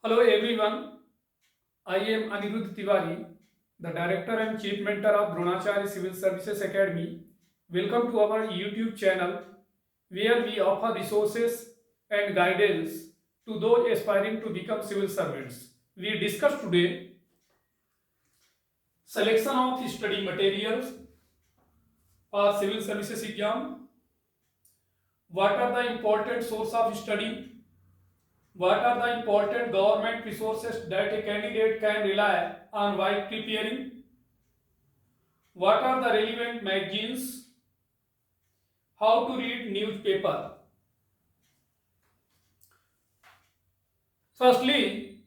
Hello everyone, I am Anirudh Tiwari, the Director and Chief Mentor of Dronacharya Civil Services Academy. Welcome to our YouTube channel where we offer resources and guidance to those aspiring to become civil servants. We discuss today selection of study materials for civil services exam. What are the important source of study? What are the important government resources that a candidate can rely on while preparing? What are the relevant magazines? How to read newspaper? Firstly,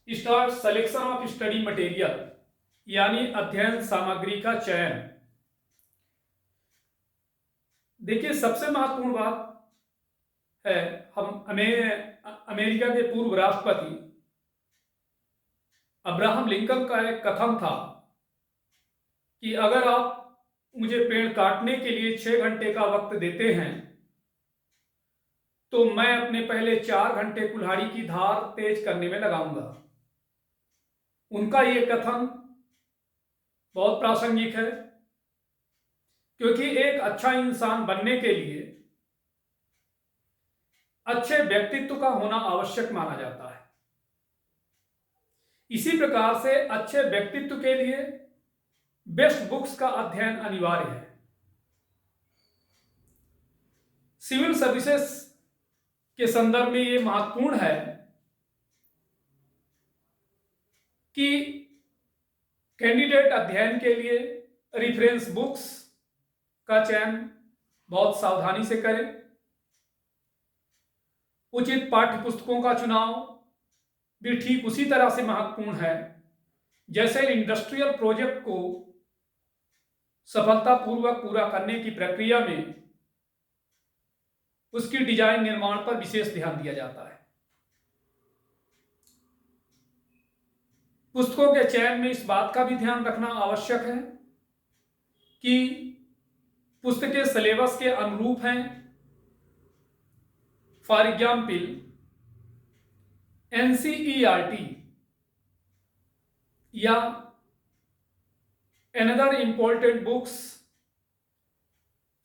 start selection of study material यानी अध्ययन सामग्री का चयन। देखिए, सबसे महत्वपूर्ण बात है, अमेरिका के पूर्व राष्ट्रपति अब्राहम लिंकन का एक कथन था कि अगर आप मुझे पेड़ काटने के लिए 6 घंटे का वक्त देते हैं तो मैं अपने पहले 4 घंटे कुल्हाड़ी की धार तेज करने में लगाऊंगा। उनका ये कथन बहुत प्रासंगिक है क्योंकि एक अच्छा इंसान बनने के लिए अच्छे व्यक्तित्व का होना आवश्यक माना जाता है। इसी प्रकार से अच्छे व्यक्तित्व के लिए बेस्ट बुक्स का अध्ययन अनिवार्य है। सिविल सर्विसेज के संदर्भ में यह महत्वपूर्ण है कि कैंडिडेट अध्ययन के लिए रेफरेंस बुक्स का चयन बहुत सावधानी से करें। उचित पाठ्य पुस्तकों का चुनाव भी ठीक उसी तरह से महत्वपूर्ण है जैसे इंडस्ट्रियल प्रोजेक्ट को सफलतापूर्वक पूरा करने की प्रक्रिया में उसकी डिजाइन निर्माण पर विशेष ध्यान दिया जाता है। पुस्तकों के चयन में इस बात का भी ध्यान रखना आवश्यक है कि पुस्तकें सिलेबस के अनुरूप हैं। फॉर एग्जाम्पल, एनसीईआरटी या another important books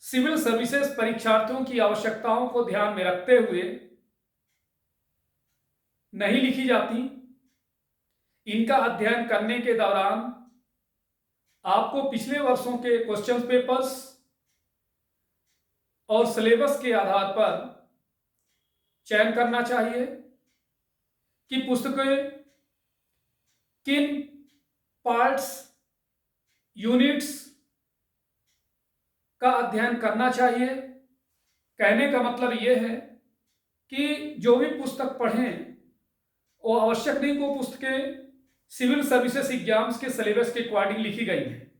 civil services परीक्षार्थियों की आवश्यकताओं को ध्यान में रखते हुए नहीं लिखी जाती। इनका अध्ययन करने के दौरान आपको पिछले वर्षों के क्वेश्चन पेपर्स और सिलेबस के आधार पर चयन करना चाहिए कि पुस्तकें किन पार्ट्स, यूनिट्स का अध्ययन करना चाहिए। कहने का मतलब यह है कि जो भी पुस्तक पढ़ें वो आवश्यक नहीं को पुस्तकें सिविल सर्विसेज एग्जाम्स के सिलेबस के अकॉर्डिंग लिखी गई हैं।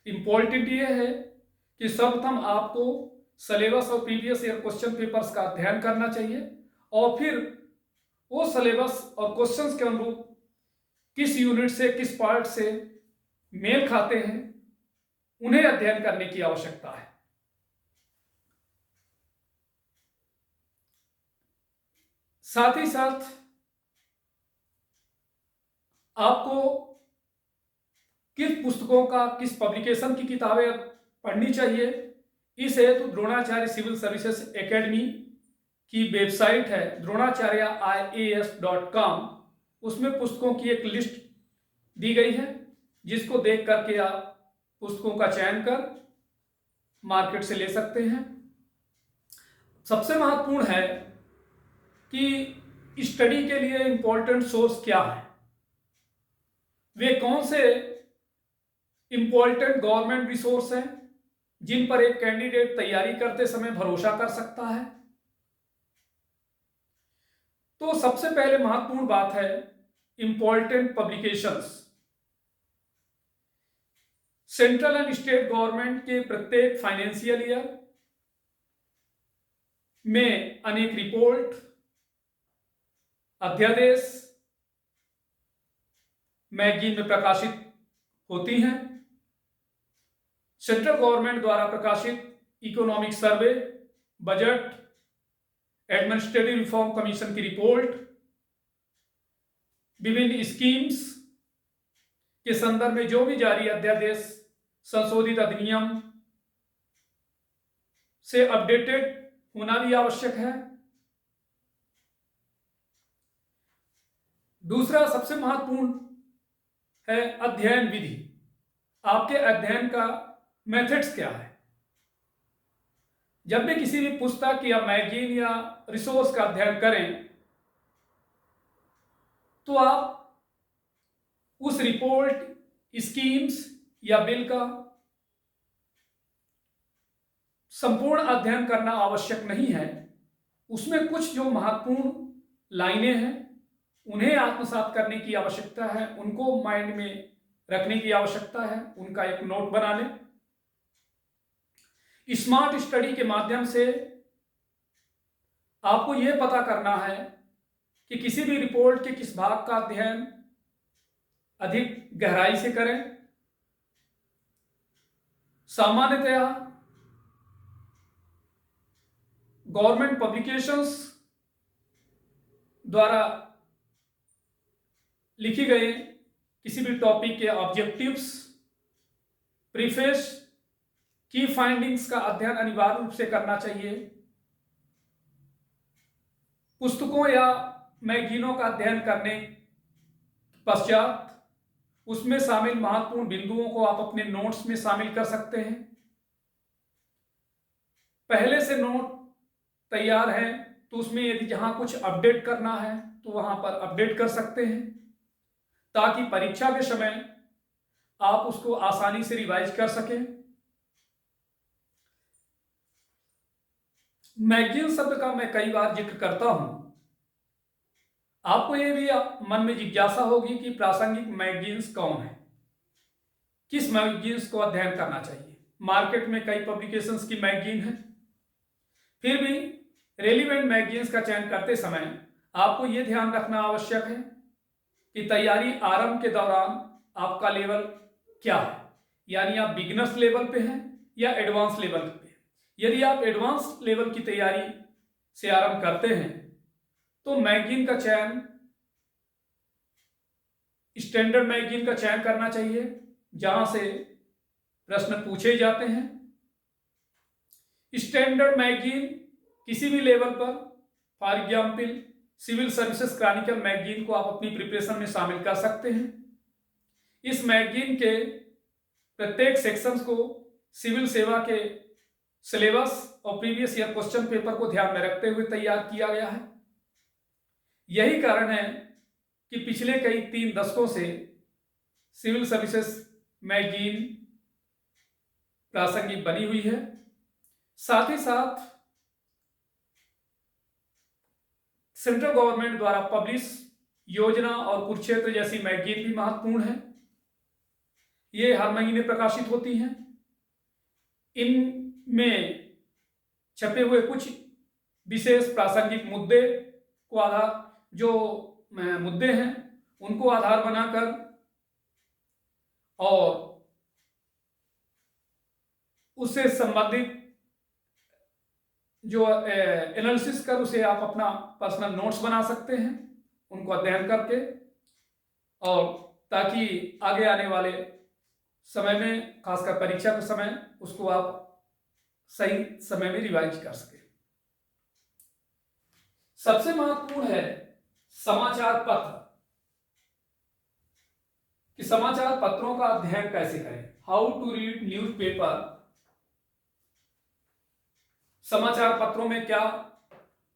इंपॉर्टेंट ये है कि सर्वप्रथम आपको सिलेबस और प्रीवियस ईयर क्वेश्चन पेपर्स का अध्ययन करना चाहिए और फिर वो सिलेबस और क्वेश्चंस के अनुरूप किस यूनिट से, किस पार्ट से मेल खाते हैं, उन्हें अध्ययन करने की आवश्यकता है। साथ ही साथ आपको किस पुस्तकों का, किस पब्लिकेशन की किताबें पढ़नी चाहिए, इस हेतु द्रोणाचार्य सिविल सर्विसेज एकेडमी की वेबसाइट है dronacharya.ias.com। उसमें पुस्तकों की एक लिस्ट दी गई है जिसको देख करके आप पुस्तकों का चयन कर मार्केट से ले सकते हैं। सबसे महत्वपूर्ण है कि स्टडी के लिए इंपॉर्टेंट सोर्स क्या है, वे कौन से इंपॉर्टेंट गवर्नमेंट रिसोर्स हैं जिन पर एक कैंडिडेट तैयारी करते समय भरोसा कर सकता है। तो सबसे पहले महत्वपूर्ण बात है important publications. Central and state government के प्रत्येक फाइनेंशियल ईयर में अनेक रिपोर्ट, अध्यादेश मैगजीन में प्रकाशित होती हैं। सेंट्रल गवर्नमेंट द्वारा प्रकाशित economic survey, budget, administrative reform commission की रिपोर्ट, विभिन्न स्कीम्स के संदर्भ में जो भी जारी अध्यादेश, संशोधित अधिनियम से अपडेटेड होना भी आवश्यक है। दूसरा सबसे महत्वपूर्ण है अध्ययन विधि। आपके अध्ययन का मेथड्स क्या है? जब भी किसी भी पुस्तक या मैगजीन या रिसोर्स का अध्ययन करें तो आप उस रिपोर्ट, स्कीम्स या बिल का संपूर्ण अध्ययन करना आवश्यक नहीं है। उसमें कुछ जो महत्वपूर्ण लाइनें हैं उन्हें आत्मसात करने की आवश्यकता है, उनको माइंड में रखने की आवश्यकता है, उनका एक नोट बना लें। स्मार्ट स्टडी के माध्यम से आपको यह पता करना है कि किसी भी रिपोर्ट के किस भाग का अध्ययन अधिक गहराई से करें। सामान्यतया गवर्नमेंट पब्लिकेशंस द्वारा लिखी गई किसी भी टॉपिक के ऑब्जेक्टिव्स, प्रीफेस, की फाइंडिंग्स का अध्ययन अनिवार्य रूप से करना चाहिए। पुस्तकों या मैगजीनों का अध्ययन करने पश्चात उसमें शामिल महत्वपूर्ण बिंदुओं को आप अपने नोट्स में शामिल कर सकते हैं। पहले से नोट तैयार है तो उसमें यदि जहां कुछ अपडेट करना है तो वहां पर अपडेट कर सकते हैं, ताकि परीक्षा के समय आप उसको आसानी से रिवाइज कर सकें। मैगजीन शब्द का मैं कई बार जिक्र करता हूं। आपको यह भी मन में जिज्ञासा होगी कि प्रासंगिक मैगजीन्स कौन है, किस मैगजीन्स को अध्ययन करना चाहिए। मार्केट में कई पब्लिकेशंस की मैगजीन है, फिर भी रेलिवेंट मैगजीन्स का चयन करते समय आपको यह ध्यान रखना आवश्यक है कि तैयारी आरंभ के दौरान आपका लेवल क्या है, यानी आप बिगिनर्स लेवल पे हैं या एडवांस लेवल पे हैं। यदि आप एडवांस लेवल की तैयारी से आरंभ करते हैं तो मैगजीन का चयन, स्टैंडर्ड मैगजीन का चयन करना चाहिए जहां से प्रश्न पूछे जाते हैं। स्टैंडर्ड मैगजीन किसी भी लेवल पर, for example civil services chronicle magazine को आप अपनी प्रिपरेशन में शामिल कर सकते हैं। इस मैगजीन के प्रत्येक सेक्शंस को सिविल सेवा के सिलेबस और प्रीवियस ईयर क्वेश्चन पेपर को ध्यान में रखते हुए तैयार किया गया है। यही कारण है कि पिछले कई 3 दशकों से सिविल सर्विसेज मैगजीन प्रासंगिक बनी हुई है। साथ ही साथ सेंट्रल गवर्नमेंट द्वारा पब्लिश योजना और कुरुक्षेत्र जैसी मैगजीन भी महत्वपूर्ण है। ये हर महीने प्रकाशित होती हैं। इनमें छपे हुए कुछ विशेष प्रासंगिक मुद्दे को जो मुद्दे हैं उनको आधार बनाकर और उससे संबंधित जो एनालिसिस कर उसे आप अपना पर्सनल नोट्स बना सकते हैं, उनको अध्ययन करके, और ताकि आगे आने वाले समय में, खासकर परीक्षा के समय, उसको आप सही समय में रिवाइज कर सके। सबसे महत्वपूर्ण है समाचार पत्र, कि समाचार पत्रों का अध्ययन कैसे करें। How to read newspaper. समाचार पत्रों में क्या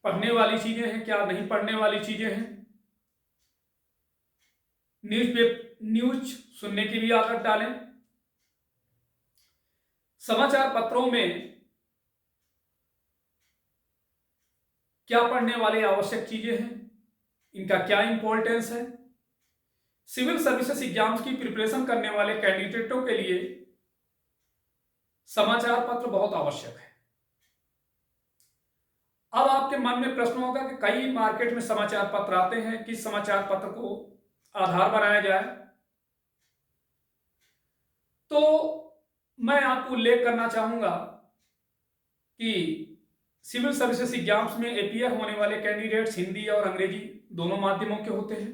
पढ़ने वाली चीजें हैं, क्या नहीं पढ़ने वाली चीजें हैं। न्यूज सुनने की भी आदत डालें। समाचार पत्रों में क्या पढ़ने वाले आवश्यक चीजें हैं, इनका क्या इंपॉर्टेंस है। सिविल सर्विसेज एग्जाम्स की प्रिपरेशन करने वाले कैंडिडेटों के लिए समाचार पत्र बहुत आवश्यक है। अब आपके मन में प्रश्न होगा कि कई मार्केट में समाचार पत्र आते हैं, किस समाचार पत्र को आधार बनाया जाए। तो मैं आपको उल्लेख करना चाहूंगा कि सिविल सर्विसेज एग्जाम्स में अपीयर होने वाले कैंडिडेट्स हिंदी और अंग्रेजी दोनों माध्यमों के होते हैं।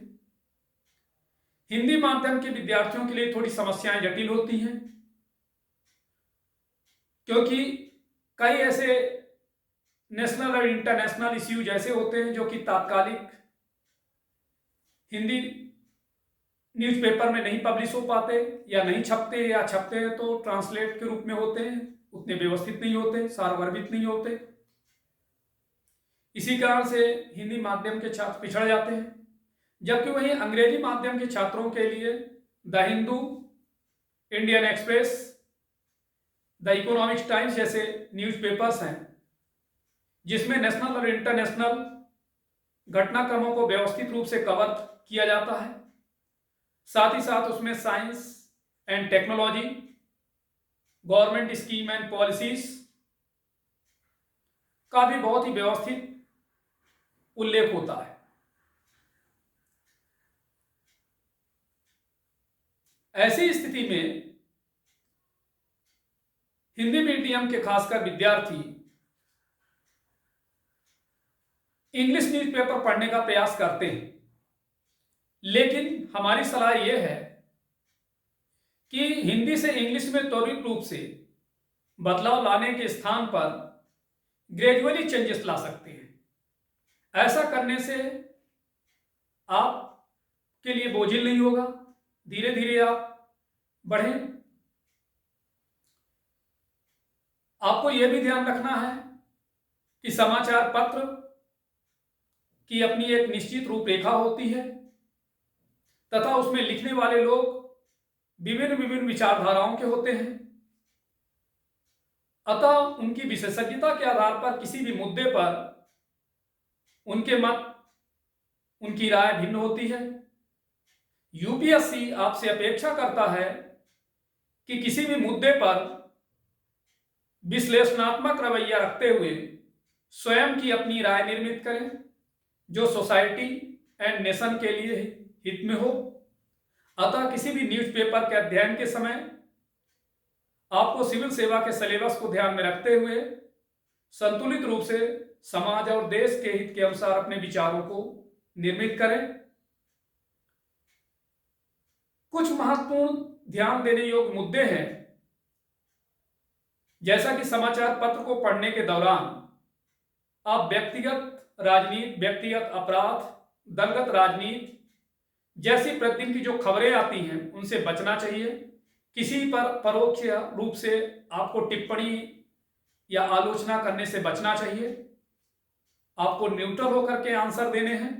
हिंदी माध्यम के विद्यार्थियों के लिए थोड़ी समस्याएं जटिल होती हैं, क्योंकि कई ऐसे नेशनल और इंटरनेशनल इश्यूज ऐसे होते हैं जो कि तात्कालिक हिंदी न्यूज़पेपर में नहीं पब्लिश हो पाते, या नहीं छपते, या छपते हैं तो ट्रांसलेट के रूप में होते हैं, उतने व्यवस्थित नहीं होते, सारवर्भित नहीं होते। इसी कारण से हिंदी माध्यम के छात्र पिछड़ जाते हैं। जबकि वहीं अंग्रेजी माध्यम के छात्रों के लिए the Hindu, Indian express, the economics times जैसे न्यूज़पेपर्स हैं, जिसमें नेशनल और इंटरनेशनल घटनाक्रमों को व्यवस्थित रूप से कवर किया जाता है। साथ ही साथ उसमें science and technology, government scheme and policies का भी बहुत ही व्यवस्थित उल्लेख होता है। ऐसी स्थिति में हिंदी मीडियम के खासकर विद्यार्थी इंग्लिश न्यूज़पेपर पढ़ने का प्रयास करते हैं, लेकिन हमारी सलाह यह है कि हिंदी से इंग्लिश में त्वरित रूप से बदलाव लाने के स्थान पर ग्रेजुअली चेंजेस ला सकते हैं। ऐसा करने से आपके लिए बोझिल नहीं होगा, धीरे धीरे आप बढ़ें। आपको यह भी ध्यान रखना है कि समाचार पत्र की अपनी एक निश्चित रूपरेखा होती है, तथा उसमें लिखने वाले लोग विभिन्न विभिन्न विचारधाराओं के होते हैं। अतः उनकी विशेषज्ञता के आधार पर किसी भी मुद्दे पर उनके मत, उनकी राय भिन्न होती है। यूपीएससी आपसे अपेक्षा करता है कि किसी भी मुद्दे पर विश्लेषणात्मक रवैया रखते हुए स्वयं की अपनी राय निर्मित करें, जो सोसाइटी एंड नेशन के लिए हित में हो। अतः किसी भी न्यूज़पेपर के अध्ययन के समय आपको सिविल सेवा के सिलेबस को ध्यान में रखते हुए संतुलित रूप से समाज और देश के हित के अनुसार अपने विचारों को निर्मित करें। कुछ महत्वपूर्ण ध्यान देने योग्य मुद्दे हैं, जैसा कि समाचार पत्र को पढ़ने के दौरान आप व्यक्तिगत राजनीति, व्यक्तिगत अपराध, दलगत राजनीति जैसी प्रतिदिन की जो खबरें आती हैं उनसे बचना चाहिए। किसी पर परोक्ष रूप से आपको टिप्पणी या आलोचना करने से बचना चाहिए। आपको न्यूट्रल होकर के आंसर देने हैं,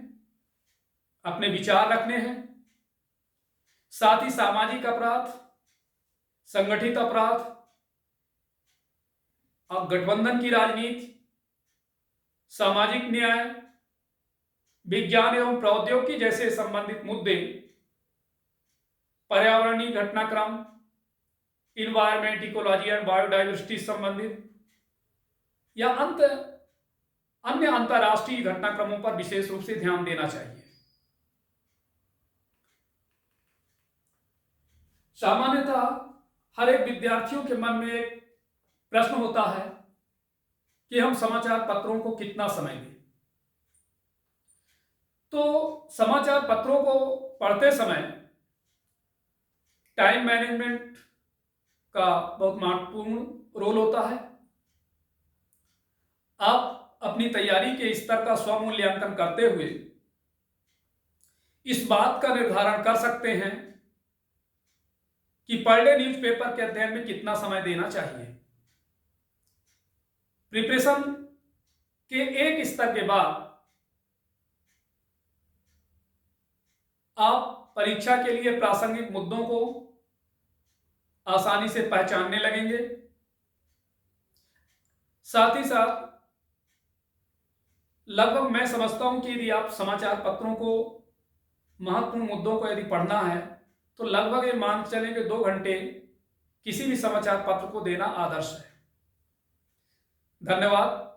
अपने विचार रखने हैं। साथ ही सामाजिक अपराध, संगठित अपराध, अब गठबंधन की राजनीति, सामाजिक न्याय, विज्ञान एवं प्रौद्योगिकी जैसे संबंधित मुद्दे, पर्यावरणीय घटनाक्रम, इन्वायरमेंट, इकोलॉजी एंड बायोडाइवर्सिटी संबंधित, या अन्य अंतरराष्ट्रीय घटनाक्रमों पर विशेष रूप से ध्यान देना चाहिए। सामान्यतः हर एक विद्यार्थियों के मन में एक प्रश्न होता है कि हम समाचार पत्रों को कितना समय दें। तो समाचार पत्रों को पढ़ते समय टाइम मैनेजमेंट का बहुत महत्वपूर्ण रोल होता है। आप अपनी तैयारी के स्तर का स्वमूल्यांकन करते हुए इस बात का निर्धारण कर सकते हैं कि पर डे न्यूज़पेपर के अध्ययन में कितना समय देना चाहिए। प्रिपरेशन के एक स्तर के बाद आप परीक्षा के लिए प्रासंगिक मुद्दों को आसानी से पहचानने लगेंगे। साथ ही साथ लगभग मैं समझता हूं कि यदि आप समाचार पत्रों को, महत्वपूर्ण मुद्दों को यदि पढ़ना है तो लगभग ये मान चलें कि 2 घंटे किसी भी समाचार पत्र को देना आदर्श है। धन्यवाद।